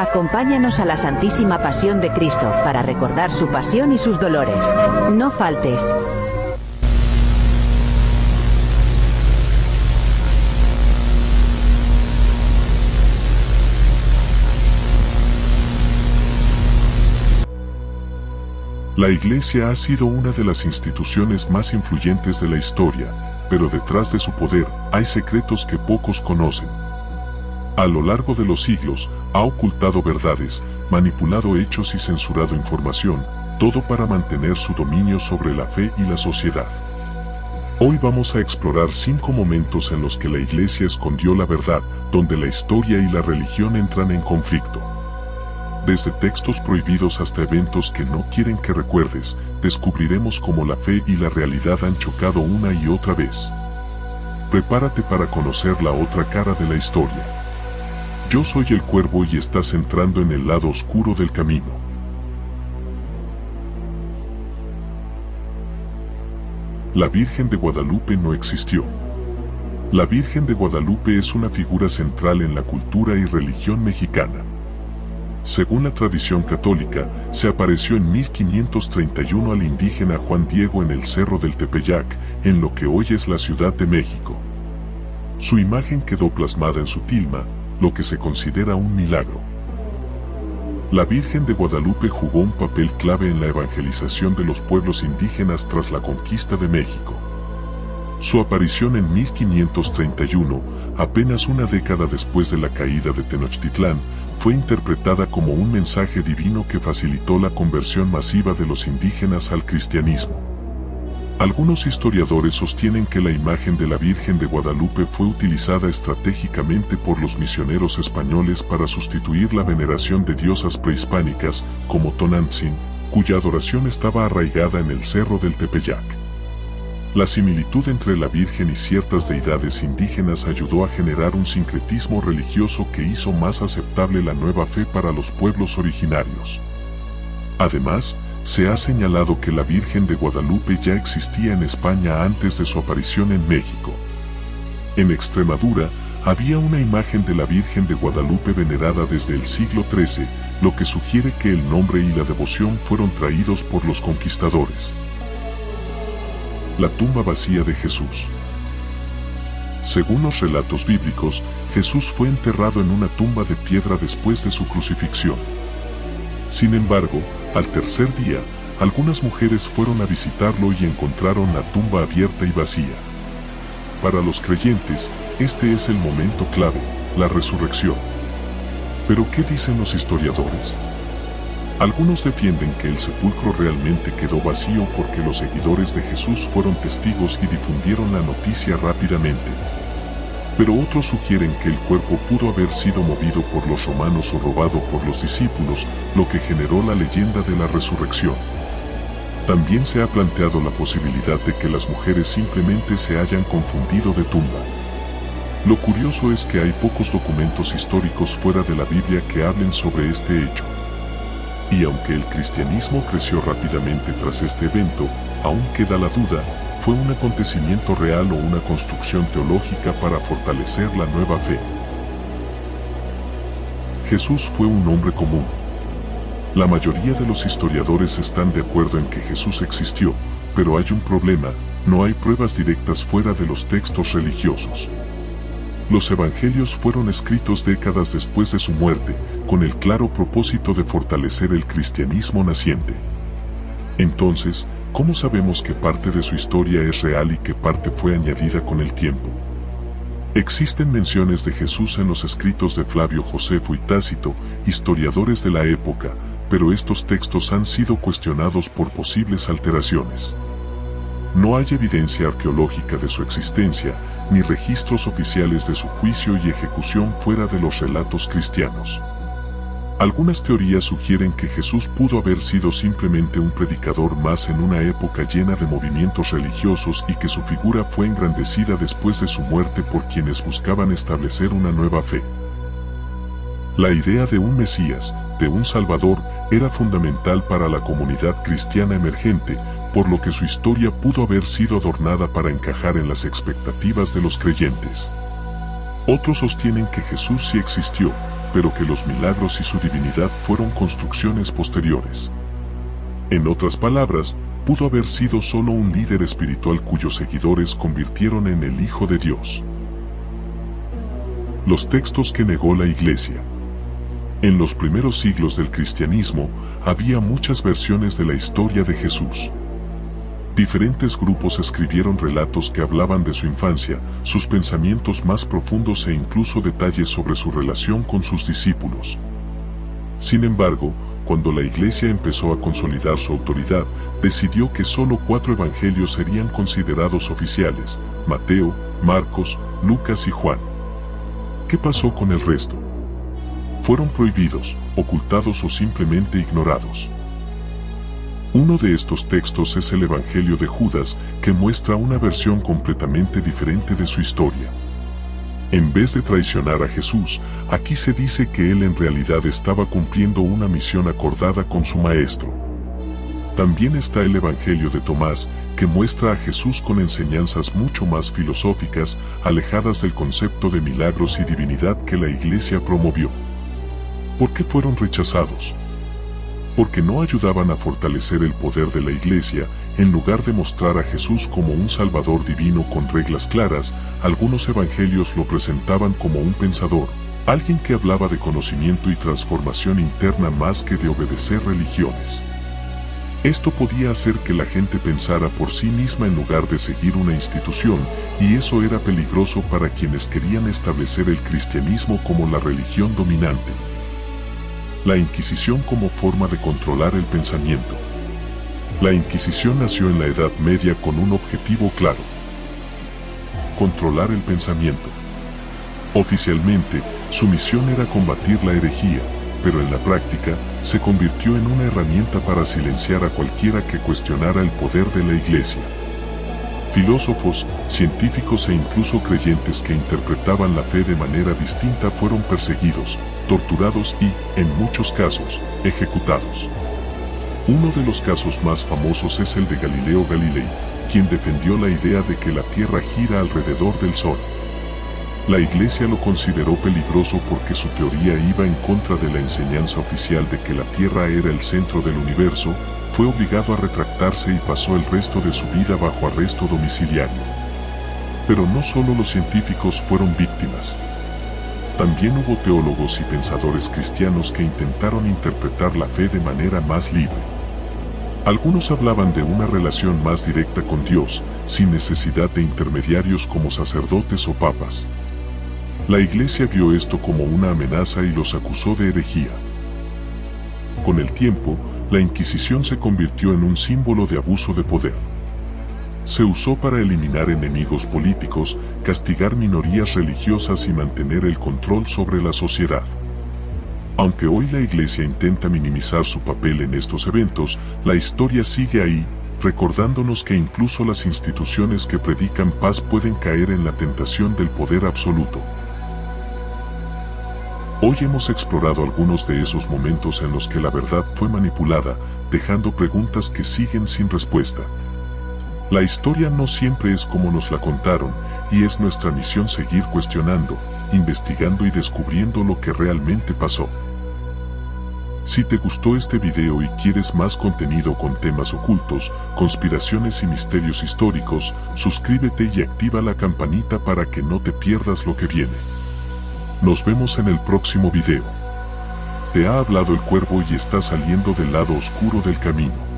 Acompáñanos a la Santísima Pasión de Cristo para recordar su pasión y sus dolores. No faltes. La Iglesia ha sido una de las instituciones más influyentes de la historia, pero detrás de su poder hay secretos que pocos conocen. A lo largo de los siglos, ha ocultado verdades, manipulado hechos y censurado información, todo para mantener su dominio sobre la fe y la sociedad. Hoy vamos a explorar 5 momentos en los que la Iglesia escondió la verdad, donde la historia y la religión entran en conflicto. Desde textos prohibidos hasta eventos que no quieren que recuerdes, descubriremos cómo la fe y la realidad han chocado una y otra vez. Prepárate para conocer la otra cara de la historia. Yo soy el Cuervo y estás entrando en el lado oscuro del camino. La Virgen de Guadalupe no existió. La Virgen de Guadalupe es una figura central en la cultura y religión mexicana. Según la tradición católica, se apareció en 1531 al indígena Juan Diego en el Cerro del Tepeyac, en lo que hoy es la Ciudad de México. Su imagen quedó plasmada en su tilma, lo que se considera un milagro. La Virgen de Guadalupe jugó un papel clave en la evangelización de los pueblos indígenas tras la conquista de México. Su aparición en 1531, apenas una década después de la caída de Tenochtitlán, fue interpretada como un mensaje divino que facilitó la conversión masiva de los indígenas al cristianismo. Algunos historiadores sostienen que la imagen de la Virgen de Guadalupe fue utilizada estratégicamente por los misioneros españoles para sustituir la veneración de diosas prehispánicas, como Tonantzin, cuya adoración estaba arraigada en el Cerro del Tepeyac. La similitud entre la Virgen y ciertas deidades indígenas ayudó a generar un sincretismo religioso que hizo más aceptable la nueva fe para los pueblos originarios. Además, se ha señalado que la Virgen de Guadalupe ya existía en España antes de su aparición en México. En Extremadura, había una imagen de la Virgen de Guadalupe venerada desde el siglo XIII, lo que sugiere que el nombre y la devoción fueron traídos por los conquistadores. La tumba vacía de Jesús. Según los relatos bíblicos, Jesús fue enterrado en una tumba de piedra después de su crucifixión. Sin embargo, al tercer día, algunas mujeres fueron a visitarlo y encontraron la tumba abierta y vacía. Para los creyentes, este es el momento clave, la resurrección. ¿Pero qué dicen los historiadores? Algunos defienden que el sepulcro realmente quedó vacío porque los seguidores de Jesús fueron testigos y difundieron la noticia rápidamente. Pero otros sugieren que el cuerpo pudo haber sido movido por los romanos o robado por los discípulos, lo que generó la leyenda de la resurrección. También se ha planteado la posibilidad de que las mujeres simplemente se hayan confundido de tumba. Lo curioso es que hay pocos documentos históricos fuera de la Biblia que hablen sobre este hecho. Y aunque el cristianismo creció rápidamente tras este evento, aún queda la duda, ¿fue un acontecimiento real o una construcción teológica para fortalecer la nueva fe? Jesús fue un hombre común. La mayoría de los historiadores están de acuerdo en que Jesús existió, pero hay un problema, no hay pruebas directas fuera de los textos religiosos. Los evangelios fueron escritos décadas después de su muerte, con el claro propósito de fortalecer el cristianismo naciente. Entonces, ¿cómo sabemos qué parte de su historia es real y qué parte fue añadida con el tiempo? Existen menciones de Jesús en los escritos de Flavio Josefo y Tácito, historiadores de la época, pero estos textos han sido cuestionados por posibles alteraciones. No hay evidencia arqueológica de su existencia, ni registros oficiales de su juicio y ejecución fuera de los relatos cristianos. Algunas teorías sugieren que Jesús pudo haber sido simplemente un predicador más en una época llena de movimientos religiosos y que su figura fue engrandecida después de su muerte por quienes buscaban establecer una nueva fe. La idea de un Mesías, de un Salvador, era fundamental para la comunidad cristiana emergente, por lo que su historia pudo haber sido adornada para encajar en las expectativas de los creyentes. Otros sostienen que Jesús sí existió, pero que los milagros y su divinidad fueron construcciones posteriores. En otras palabras, pudo haber sido solo un líder espiritual cuyos seguidores convirtieron en el Hijo de Dios. Los textos que negó la Iglesia. En los primeros siglos del cristianismo, había muchas versiones de la historia de Jesús. Diferentes grupos escribieron relatos que hablaban de su infancia, sus pensamientos más profundos e incluso detalles sobre su relación con sus discípulos. Sin embargo, cuando la Iglesia empezó a consolidar su autoridad, decidió que solo 4 evangelios serían considerados oficiales: Mateo, Marcos, Lucas y Juan. ¿Qué pasó con el resto? Fueron prohibidos, ocultados o simplemente ignorados. Uno de estos textos es el Evangelio de Judas, que muestra una versión completamente diferente de su historia. En vez de traicionar a Jesús, aquí se dice que él en realidad estaba cumpliendo una misión acordada con su maestro. También está el Evangelio de Tomás, que muestra a Jesús con enseñanzas mucho más filosóficas, alejadas del concepto de milagros y divinidad que la Iglesia promovió. ¿Por qué fueron rechazados? Porque no ayudaban a fortalecer el poder de la Iglesia. En lugar de mostrar a Jesús como un Salvador divino con reglas claras, algunos evangelios lo presentaban como un pensador, alguien que hablaba de conocimiento y transformación interna más que de obedecer religiones. Esto podía hacer que la gente pensara por sí misma en lugar de seguir una institución, y eso era peligroso para quienes querían establecer el cristianismo como la religión dominante. La Inquisición como forma de controlar el pensamiento. La Inquisición nació en la Edad Media con un objetivo claro: controlar el pensamiento. Oficialmente, su misión era combatir la herejía, pero en la práctica, se convirtió en una herramienta para silenciar a cualquiera que cuestionara el poder de la Iglesia. Filósofos, científicos e incluso creyentes que interpretaban la fe de manera distinta fueron perseguidos, torturados y, en muchos casos, ejecutados. Uno de los casos más famosos es el de Galileo Galilei, quien defendió la idea de que la Tierra gira alrededor del Sol. La Iglesia lo consideró peligroso porque su teoría iba en contra de la enseñanza oficial de que la Tierra era el centro del universo. Fue obligado a retractarse y pasó el resto de su vida bajo arresto domiciliario. Pero no solo los científicos fueron víctimas. También hubo teólogos y pensadores cristianos que intentaron interpretar la fe de manera más libre. Algunos hablaban de una relación más directa con Dios, sin necesidad de intermediarios como sacerdotes o papas. La Iglesia vio esto como una amenaza y los acusó de herejía. Con el tiempo, la Inquisición se convirtió en un símbolo de abuso de poder. Se usó para eliminar enemigos políticos, castigar minorías religiosas y mantener el control sobre la sociedad. Aunque hoy la Iglesia intenta minimizar su papel en estos eventos, la historia sigue ahí, recordándonos que incluso las instituciones que predican paz pueden caer en la tentación del poder absoluto. Hoy hemos explorado algunos de esos momentos en los que la verdad fue manipulada, dejando preguntas que siguen sin respuesta. La historia no siempre es como nos la contaron, y es nuestra misión seguir cuestionando, investigando y descubriendo lo que realmente pasó. Si te gustó este video y quieres más contenido con temas ocultos, conspiraciones y misterios históricos, suscríbete y activa la campanita para que no te pierdas lo que viene. Nos vemos en el próximo video. Te ha hablado el Cuervo y está saliendo del lado oscuro del camino.